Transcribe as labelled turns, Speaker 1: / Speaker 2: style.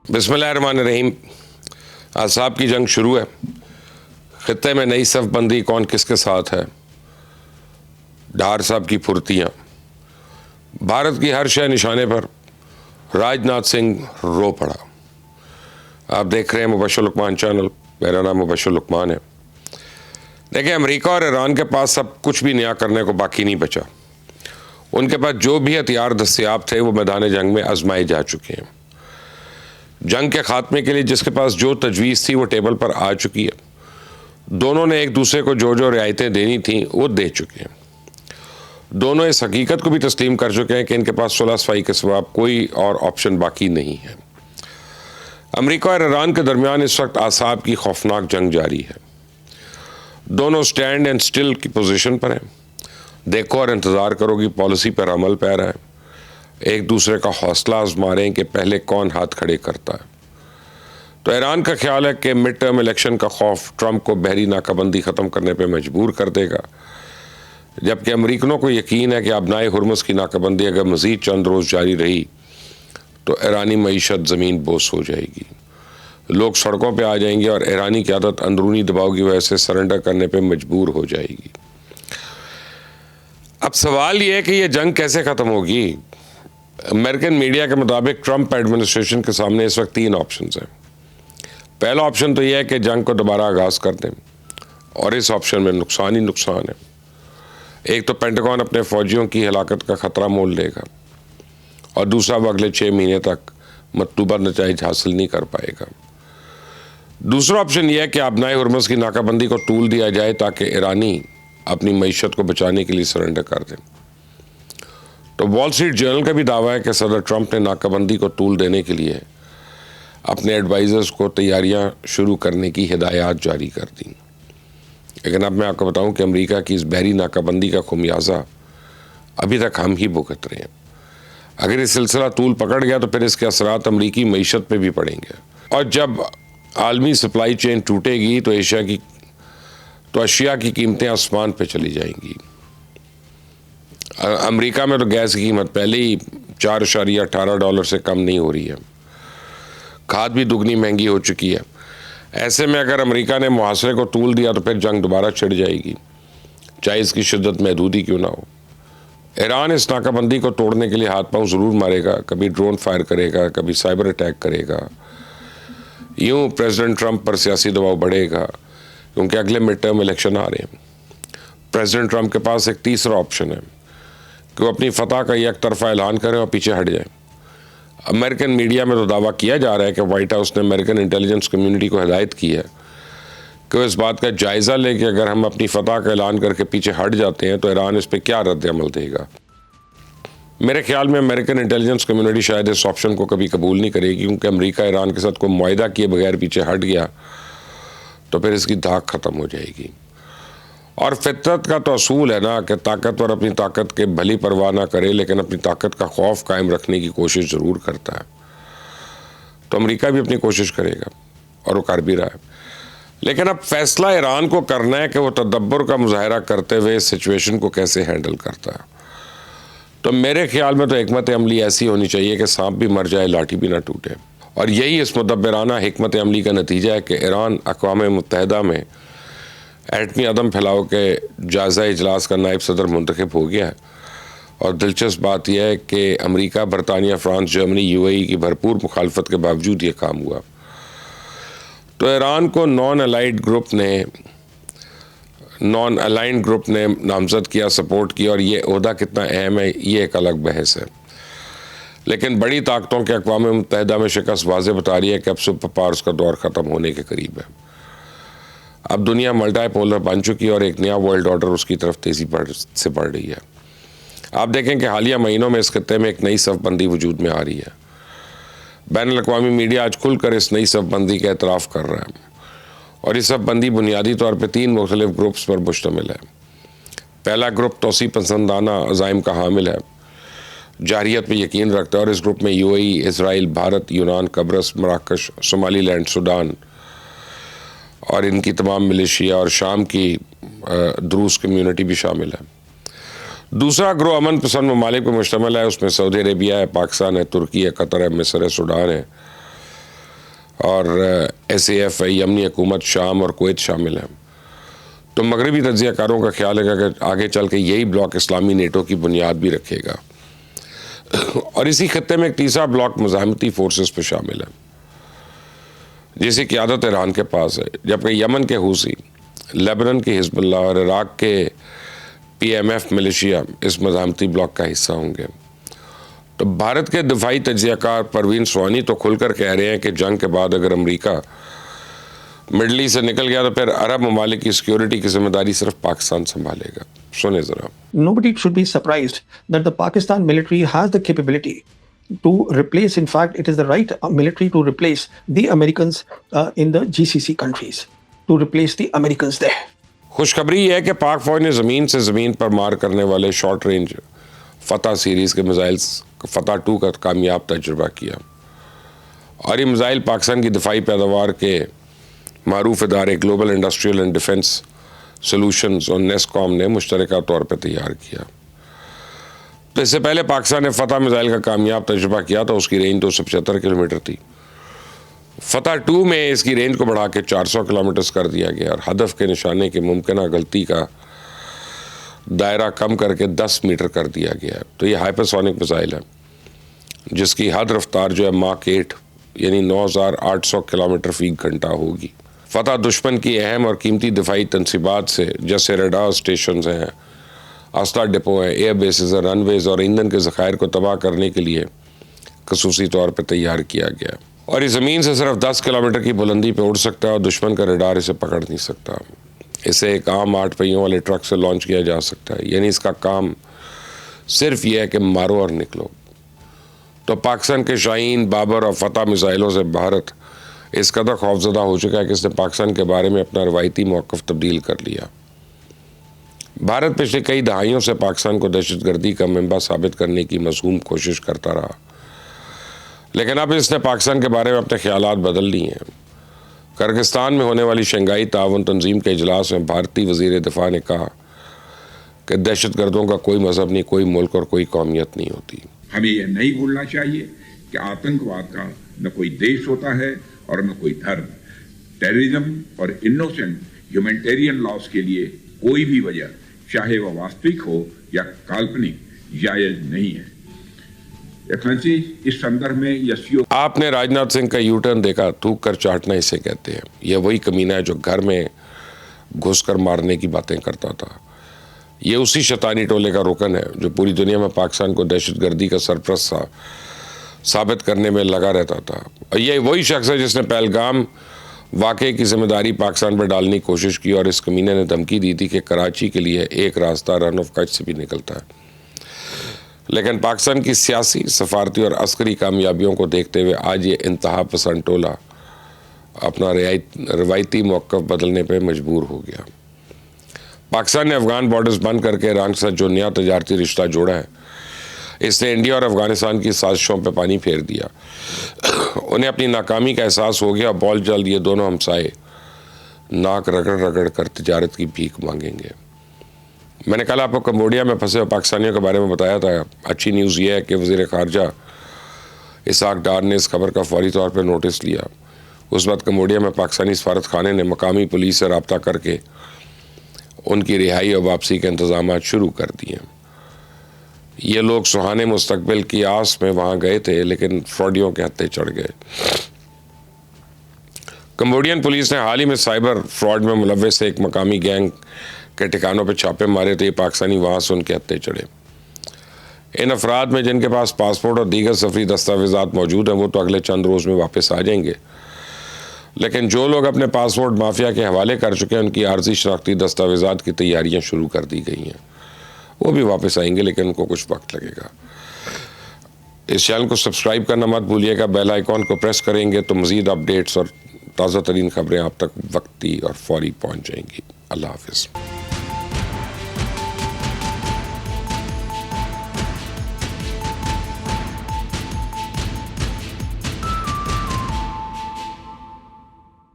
Speaker 1: بسم اللہ الرحمن الرحیم۔ احزاب کی جنگ شروع ہے۔ خطے میں نئی صف بندی کون کس کے ساتھ ہے، ڈھار صاحب کی پھرتیاں، بھارت کی ہر شے نشانے پر، راج ناتھ سنگھ رو پڑا۔ آپ دیکھ رہے ہیں مبشر لقمان چینل، میرا نام مبشر لقمان ہے۔ دیکھیں، امریکہ اور ایران کے پاس سب کچھ بھی نیا کرنے کو باقی نہیں بچا۔ ان کے پاس جو بھی ہتھیار دستیاب تھے وہ میدان جنگ میں آزمائے جا چکے ہیں۔ جنگ کے خاتمے کے لیے جس کے پاس جو تجویز تھی وہ ٹیبل پر آ چکی ہے۔ دونوں نے ایک دوسرے کو جو رعایتیں دینی تھیں وہ دے چکے ہیں۔ دونوں اس حقیقت کو بھی تسلیم کر چکے ہیں کہ ان کے پاس صلح صفائی کے سوا کوئی اور آپشن باقی نہیں ہے۔ امریکہ اور ایران کے درمیان اس وقت اعصاب کی خوفناک جنگ جاری ہے۔ دونوں سٹینڈ اینڈ سٹل کی پوزیشن پر ہیں۔ دیکھو اور انتظار کرو کہ پالیسی پر عمل پیرا ہے۔ ایک دوسرے کا حوصلہ آزما رہے ہیں کہ پہلے کون ہاتھ کھڑے کرتا ہے۔ تو ایران کا خیال ہے کہ مڈ ٹرم الیکشن کا خوف ٹرمپ کو بحری ناکہ بندی ختم کرنے پہ مجبور کر دے گا، جبکہ امریکنوں کو یقین ہے کہ ابنائے ہرمز کی ناکہ بندی اگر مزید چند روز جاری رہی تو ایرانی معیشت زمین بوس ہو جائے گی، لوگ سڑکوں پہ آ جائیں گے اور ایرانی قیادت اندرونی دباؤ کی وجہ سے سرنڈر کرنے پہ مجبور ہو جائے گی۔ اب سوال یہ ہے کہ یہ جنگ کیسے ختم ہوگی؟ امریکن میڈیا کے مطابق ٹرمپ ایڈمنسٹریشن کے سامنے اس وقت 3 آپشنز ہیں۔ پہلا آپشن تو یہ ہے کہ جنگ کو دوبارہ آغاز کر دیں، اور اس آپشن میں نقصان ہی نقصان ہے۔ ایک تو پینٹاگون اپنے فوجیوں کی ہلاکت کا خطرہ مول لے گا، اور دوسرا وہ اگلے 6 مہینے تک مطلوبہ نتائج حاصل نہیں کر پائے گا۔ دوسرا آپشن یہ ہے کہ ابنائے ہرمز کی ناکہ بندی کو طول دیا جائے تاکہ ایرانی اپنی معیشت کو بچانے کے لیے سرنڈر کر دیں۔ تو وال اسٹریٹ جرنل کا بھی دعویٰ ہے کہ صدر ٹرمپ نے ناکہ بندی کو طول دینے کے لیے اپنے ایڈوائزرز کو تیاریاں شروع کرنے کی ہدایات جاری کر دیں۔ لیکن اب میں آپ کو بتاؤں کہ امریکہ کی اس بحری ناکہ بندی کا خمیازہ ابھی تک ہم ہی بھگت رہے ہیں۔ اگر یہ سلسلہ طول پکڑ گیا تو پھر اس کے اثرات امریکی معیشت پہ بھی پڑیں گے، اور جب عالمی سپلائی چین ٹوٹے گی تو اشیاء کی قیمتیں آسمان پہ چلی جائیں گی۔ امریکہ میں تو گیس کی قیمت پہلے ہی $4.18 سے کم نہیں ہو رہی ہے۔ کھاد بھی دگنی مہنگی ہو چکی ہے۔ ایسے میں اگر امریکہ نے محاصرے کو طول دیا تو پھر جنگ دوبارہ چھڑ جائے گی، چاہے اس کی شدت محدود ہی کیوں نہ ہو۔ ایران اس ناکہ بندی کو توڑنے کے لیے ہاتھ پاؤں ضرور مارے گا، کبھی ڈرون فائر کرے گا، کبھی سائبر اٹیک کرے گا۔ یوں پریزیڈنٹ ٹرمپ پر سیاسی دباؤ بڑھے گا، کیونکہ اگلے مڈ ٹرم الیکشن آ رہے ہیں۔ پریزیڈنٹ ٹرمپ کے پاس ایک تیسرا آپشن ہے کہ وہ اپنی فتح کا یک طرفہ اعلان کریں اور پیچھے ہٹ جائیں۔ امریکن میڈیا میں تو دعویٰ کیا جا رہا ہے کہ وائٹ ہاؤس نے امریکن انٹیلیجنس کمیونٹی کو ہدایت کی ہے کہ وہ اس بات کا جائزہ لے کہ اگر ہم اپنی فتح کا اعلان کر کے پیچھے ہٹ جاتے ہیں تو ایران اس پہ کیا رد عمل دے گا۔ میرے خیال میں امریکن انٹیلیجنس کمیونٹی شاید اس آپشن کو کبھی قبول نہیں کرے گی، کیونکہ امریکہ ایران کے ساتھ کوئی معاہدہ کیے بغیر پیچھے ہٹ گیا تو پھر اس کی دھاک ختم ہو جائے گی۔ اور فطرت کا تو اصول ہے نا کہ طاقتور اپنی طاقت کے بھلی پرواہ نہ کرے، لیکن اپنی طاقت کا خوف قائم رکھنے کی کوشش ضرور کرتا ہے۔ تو امریکہ بھی اپنی کوشش کرے گا، اور وہ کر بھی رہا ہے۔ لیکن اب فیصلہ ایران کو کرنا ہے کہ وہ تدبر کا مظاہرہ کرتے ہوئے اس سچویشن کو کیسے ہینڈل کرتا ہے۔ تو میرے خیال میں تو حکمت عملی ایسی ہونی چاہیے کہ سانپ بھی مر جائے لاٹھی بھی نہ ٹوٹے، اور یہی اس مدبرانہ حکمت عملی کا نتیجہ ہے کہ ایران اقوام متحدہ میں ایٹمی عدم پھیلاؤ کے جائزہ اجلاس کا نائب صدر منتخب ہو گیا ہے۔ اور دلچسپ بات یہ ہے کہ امریکہ، برطانیہ، فرانس، جرمنی، UAE کی بھرپور مخالفت کے باوجود یہ کام ہوا۔ تو ایران کو نان الائنڈ گروپ نے نامزد کیا، سپورٹ کیا، اور یہ عہدہ کتنا اہم ہے یہ ایک الگ بحث ہے۔ لیکن بڑی طاقتوں کے اقوام متحدہ میں شکست واضح بتا رہی ہے کہ اب سپر پاورز کا دور ختم ہونے کے قریب ہے۔ اب دنیا ملٹی پولر بن چکی ہے اور ایک نیا ورلڈ آرڈر اس کی طرف تیزی سے بڑھ رہی ہے۔ آپ دیکھیں کہ حالیہ مہینوں میں اس خطے میں ایک نئی صف بندی وجود میں آ رہی ہے۔ بین الاقوامی میڈیا آج کھل کر اس نئی صف بندی کا اعتراف کر رہا ہے، اور یہ صف بندی بنیادی طور پہ 3 مختلف گروپس پر مشتمل ہے۔ پہلا گروپ توسیع پسندانہ عزائم کا حامل ہے، جارحیت پہ یقین رکھتا ہے، اور اس گروپ میں UAE، اسرائیل، بھارت، یونان، قبرص، مراکش، صومالی لینڈ، سوڈان اور ان کی تمام ملیشیا اور شام کی دروز کمیونٹی بھی شامل ہے۔ دوسرا گروہ امن پسند ممالک پر مشتمل ہے، اس میں سعودی عربیہ ہے، پاکستان ہے، ترکی ہے، قطر ہے، مصر ہے، سوڈان ہے، اور SAF یمنی حکومت شام اور کویت شامل ہیں، تو مغربی تجزیہ کاروں کا خیال ہے کہ آگے چل کے یہی بلاک اسلامی نیٹو کی بنیاد بھی رکھے گا. اور اسی خطے میں ایک تیسرا بلاک مزاحمتی فورسز پہ شامل ہے جس کی قیادت ایران کے پاس ہے، جبکہ یمن کے حوثی، لیبنان کے حزب اللہ اور عراق کے PMF ملیشیا اس مزاحمتی بلاک کا حصہ ہوں گے. تو بھارت کے دفاعی تجزیہ کار پروین سوانی تو کھل کر کہہ رہے ہیں کہ جنگ کے بعد اگر امریکہ مڈل ایسٹ سے نکل گیا تو پھر عرب ممالک کی سیکیورٹی کی ذمہ داری صرف پاکستان سنبھالے گا. سنیں ذرا.
Speaker 2: Nobody should be surprised that the Pakistan military has the capability to replace, in fact, it is the right military to replace the Americans in the GCC countries, to replace the Americans there.
Speaker 1: خوشخبری یہ ہے کہ پاک فوج نے زمین سے زمین پر مار کرنے والے شارٹ رینج فتح سیریز کے میزائل فتح 2 کا کامیاب تجربہ کیا، اور یہ میزائل پاکستان کی دفاعی پیداوار کے معروف ادارے global industrial and defence solutions اور نیسکوم نے مشترکہ طور پہ تیار کیا. تو اس سے پہلے پاکستان نے فتح میزائل کا کامیاب تجربہ کیا تو اس کی رینج 275 کلومیٹر تھی. فتح 2 میں اس کی رینج کو بڑھا کے 400 کلومیٹرز کر دیا گیا اور ہدف کے نشانے کی ممکنہ غلطی کا دائرہ کم کر کے 10 میٹر کر دیا گیا ہے. تو یہ ہائپرسونک میزائل ہے جس کی حد رفتار جو ہے ماک 8 یعنی 9800 کلومیٹر فی گھنٹہ ہوگی. فتح دشمن کی اہم اور قیمتی دفاعی تنصیبات سے جیسے ریڈار اسٹیشنز ہیں، اسلحہ ڈپو ہیں، ایئر بیسز ہیں، رن ویز اور ایندھن کے ذخائر کو تباہ کرنے کے لیے خصوصی طور پہ تیار کیا گیا. اور یہ زمین سے صرف 10 کلومیٹر کی بلندی پہ اڑ سکتا ہے اور دشمن کا ریڈار اسے پکڑ نہیں سکتا. اسے ایک عام 8 پہیوں والے ٹرک سے لانچ کیا جا سکتا ہے، یعنی اس کا کام صرف یہ ہے کہ مارو اور نکلو. تو پاکستان کے شاہین، بابر اور فتح میزائلوں سے بھارت اس قدر خوفزدہ ہو چکا ہے کہ اس نے پاکستان کے بارے میں اپنا روایتی موقف تبدیل کر لیا. بھارت پچھلے کئی دہائیوں سے پاکستان کو دہشت گردی کا منبع ثابت کرنے کی مذموم کوشش کرتا رہا، لیکن اب اس نے پاکستان کے بارے میں اپنے خیالات بدل لیے ہیں. کرگستان میں ہونے والی شنگھائی تعاون تنظیم کے اجلاس میں بھارتی وزیر دفاع نے کہا کہ دہشت گردوں کا کوئی مذہب نہیں، کوئی ملک اور کوئی قومیت نہیں ہوتی.
Speaker 3: ہمیں یہ نہیں بھولنا چاہیے کہ آتنکواد کا نہ کوئی دیش ہوتا ہے اور نہ کوئی دھرم. ٹیررزم اور انوسنٹ ہیومینٹیرین لاس کے لیے کوئی بھی وجہ، چاہے وہ واستوک ہو یا کالپنک، جائز نہیں ہے. اس سندربھ میں
Speaker 1: آپ نے راجناتھ سنگھ کا یو ٹرن دیکھا، تھوک کر چاٹنا اسے کہتے ہیں. یہ وہی کمینہ ہے جو گھر میں گھس کر مارنے کی باتیں کرتا تھا. یہ اسی شیطانی ٹولے کا رکن ہے جو پوری دنیا میں پاکستان کو دہشت گردی کا سرپرست ثابت کرنے میں لگا رہتا تھا. اور یہ وہی شخص ہے جس نے پہلگام واقعے کی ذمہ داری پاکستان پر ڈالنے کی کوشش کی اور اس کمینے نے دھمکی دی تھی کہ کراچی کے لیے ایک راستہ رن آف کچھ سے بھی نکلتا ہے. لیکن پاکستان کی سیاسی، سفارتی اور عسکری کامیابیوں کو دیکھتے ہوئے آج یہ انتہا پسند ٹولہ اپنا روایتی موقف بدلنے پہ مجبور ہو گیا. پاکستان نے افغان بارڈرز بند کر کے ایران کے ساتھ جو نیا تجارتی رشتہ جوڑا ہے، اس نے انڈیا اور افغانستان کی سازشوں پہ پانی پھیر دیا. انہیں اپنی ناکامی کا احساس ہو گیا. بول جلد یہ دونوں ہمسائے ناک رگڑ رگڑ کر تجارت کی بھیک مانگیں گے. میں نے کل آپ کو کمبوڈیا میں پھنسے ہوئے پاکستانیوں کے بارے میں بتایا تھا. اچھی نیوز یہ ہے کہ وزیر خارجہ اسحاق ڈار نے اس خبر کا فوری طور پہ نوٹس لیا. اس وقت کمبوڈیا میں پاکستانی سفارت خانے نے مقامی پولیس سے رابطہ کر کے ان کی رہائی اور واپسی کے انتظامات شروع کر دیے. یہ لوگ سہانے مستقبل کی آس میں وہاں گئے تھے لیکن فراڈیوں کے ہتھے چڑھ گئے. کمبوڈین پولیس نے حال ہی میں سائبر فراڈ میں ملوث ایک مقامی گینگ کے ٹھکانوں پہ چھاپے مارے تھے. پاکستانی وہاں سے ان کے ہتھے چڑھے. ان افراد میں جن کے پاس پاسپورٹ اور دیگر سفری دستاویزات موجود ہیں وہ تو اگلے چند روز میں واپس آ جائیں گے، لیکن جو لوگ اپنے پاسپورٹ مافیا کے حوالے کر چکے ہیں ان کی عارضی شناختی دستاویزات کی تیاریاں شروع کر دی گئی ہیں. وہ بھی واپس آئیں گے لیکن ان کو کچھ وقت لگے گا. اس چینل کو سبسکرائب کرنا مت بھولیے گا. بیل آئیکن کو پریس کریں گے تو مزید اپڈیٹس اور تازہ ترین خبریں آپ تک وقتی اور فوری پہنچ جائیں گی. اللہ حافظ.